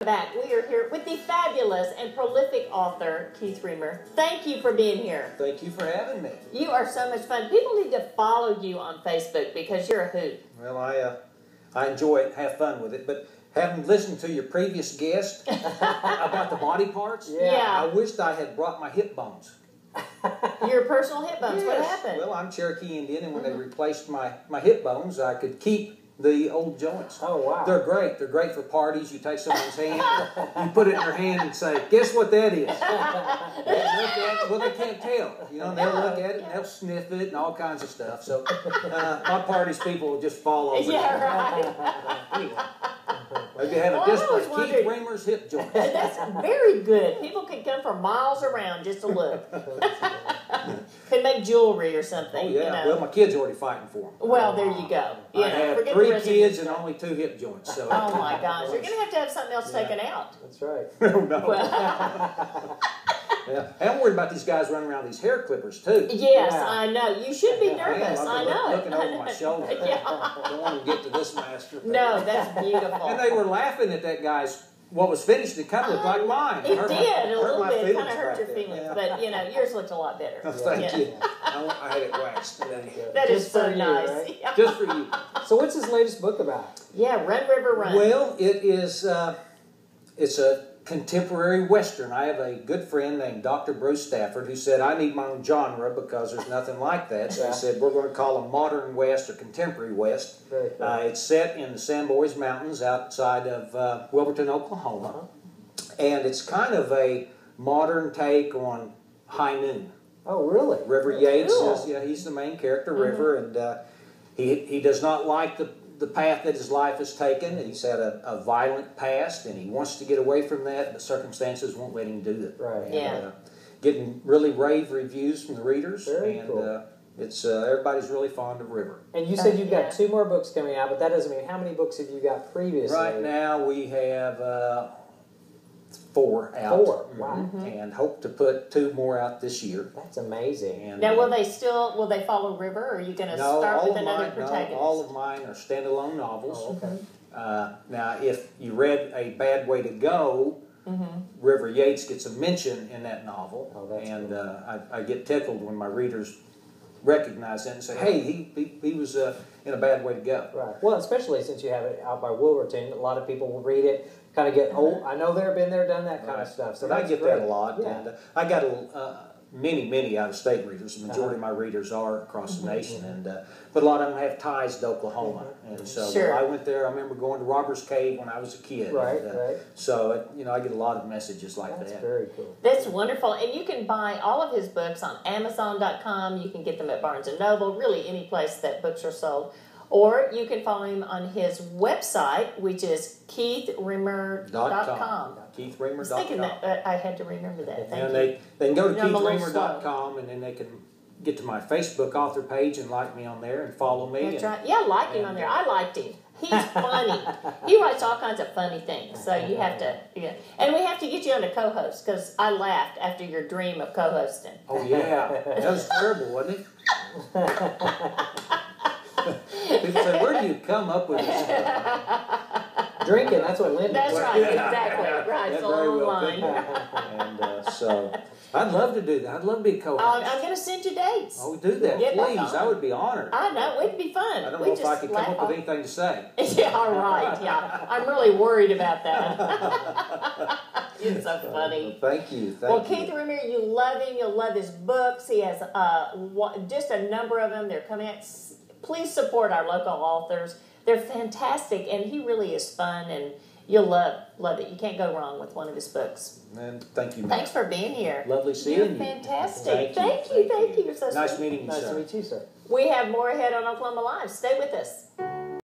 Back. We are here with the fabulous and prolific author, Keith Remer. Thank you for being here. Thank you for having me. You are so much fun. People need to follow you on Facebook because you're a hoot. Well, I enjoy it and have fun with it, but having listened to your previous guest about the body parts, Yeah. I wished I had brought my hip bones. Your personal hip bones. Yes. What happened? Well, I'm Cherokee Indian, and when they replaced my hip bones, I could keep the old joints. Oh, wow. They're great. They're great for parties. You take someone's hand, you put it in their hand and say, guess what that is? They look at it, well, they can't tell. You know, they'll look at it and they'll sniff it and all kinds of stuff. So my parties, people will just fall over. Yeah, right. Anyway, maybe have a display. Keith Remer's hip joint. That's very good. People can come from miles around just to look. Could make jewelry or something. Oh, yeah. You know. Well, my kid's already fighting for them. Well, there you go. I have 3 kids and only 2 hip joints. So. Oh, my gosh. You're going to have something else taken out. That's right. Oh, no. Well, Yeah. I'm worried about these guys running around with these hair clippers, too. yes, Yeah. I know. You should be nervous. I know. Looking over my shoulder. Yeah. I don't want to get to this master. No, that's beautiful. And they were laughing at that guy's, what was finished, it kind of looked like mine. It did, a little bit. It kind of hurt right your there. feelings. Yeah. But, you know, yours looked a lot better. Oh, thank Yeah. you. I had it waxed today. That is Just so for you, nice. right? Yeah. Just for you. So what's his latest book about? Yeah, Run River Run. Well, it is, it's a contemporary Western. I have a good friend named Dr. Bruce Stafford who said, I need my own genre because there's nothing like that. So he said, we're going to call them Modern West or Contemporary West. Very cool. It's set in the Sandboys Mountains outside of Wilburton, Oklahoma. And it's kind of a modern take on High Noon. Oh, really? River Yates Cool. is, he's the main character, River, and he does not like the path that his life has taken. He's had a violent past, and he wants to get away from that, but circumstances won't let him do it. Right. And, Yeah. Getting really rave reviews from the readers, Very and cool. it's everybody's really fond of River. And you said you've got Yeah. 2 more books coming out, but that doesn't mean, how many books have you got previously? Right now we have 4 out. 4, wow. And hope to put 2 more out this year. That's amazing. And, Now, will they follow River, or are you going to start with another protagonist? No, all of mine are standalone novels. Oh, okay. Now, if you read A Bad Way to Go, River Yates gets a mention in that novel. Oh, that's and cool. I get tickled when my readers recognize that and say, hey, he was in A Bad Way to Go. Right. Well, especially since you have it out by Wilburton, a lot of people will read it, kind of get old. I know they've been there, done that kind of stuff. So And I that's get great. that a lot. Yeah. And I got many out-of-state readers. The majority of my readers are across the nation, and but a lot of them have ties to Oklahoma. And so Sure. I went there. I remember going to Robbers Cave when I was a kid. Right, and, right. So I get a lot of messages like That's that. very cool. That's wonderful. And you can buy all of his books on Amazon.com. You can get them at Barnes & Noble, really any place that books are sold. Or you can follow him on his website, which is KeithRemer.com. I was thinking KeithRemer.com. that, I had to remember that. Thank And you. they can go to Yeah, I'm a little KeithRemer.com, and then they can get to my Facebook author page and like me on there and follow me. That's and, right. Yeah, I like him on there. I liked him. He's funny. He writes all kinds of funny things. So you have to, yeah. And we have to get you on to co-host because I laughed after your dream of co-hosting. Oh, yeah. That was terrible, wasn't it? People say, where do you come up with this stuff? Drinking, that's what Linda That's does. right, exactly. Right, it's That a very long well line. could be. And so I'd love to do that. I'd love to be a co-host. I'm going to send you dates. Oh, do that, Get back please. on. I would be honored. I know, it'd be fun. I don't We know if I just could come laugh up off- with anything to say. Yeah, all right. Yeah, I'm really worried about that. You're so funny. Thank you. Well, Thank Keith you. Remer, you love him. You'll love his books. He has just a number of them. They're coming out. Please support our local authors. They're fantastic, and he really is fun, and you'll love it. You can't go wrong with one of his books. And thank you, ma'am. Thanks for being here. Lovely seeing You're you. fantastic. Thank you. Thank you. You're so Nice sweet. meeting you, Nice sir. to meet you, sir. We have more ahead on Oklahoma Live. Stay with us.